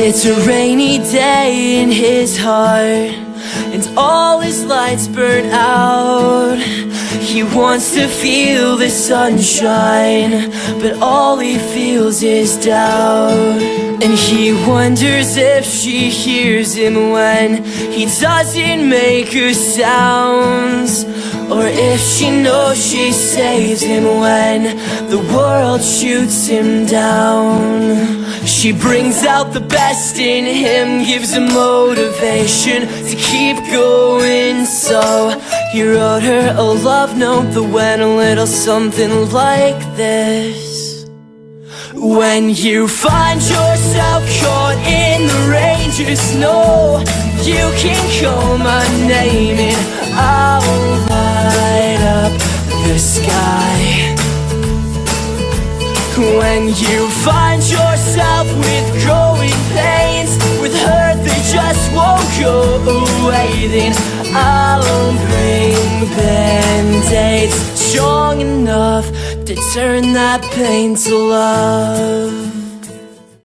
It's a rainy day in his heart, and all his lights burn out. He wants to feel the sunshine, but all he feels is doubt. And he wonders if she hears him when he doesn't make a sound, or if she knows she saves him when the world shoots him down. She brings out the best in him, gives him motivation to keep going. So he wrote her a love note that went a little something like this: when you find yourself caught in the rain, just know you can call my name and I'll light up the sky. When you find yourself with growing pains, with hurt that just won't go away, then I'll bring Band-Aids strong enough to turn that pain to love.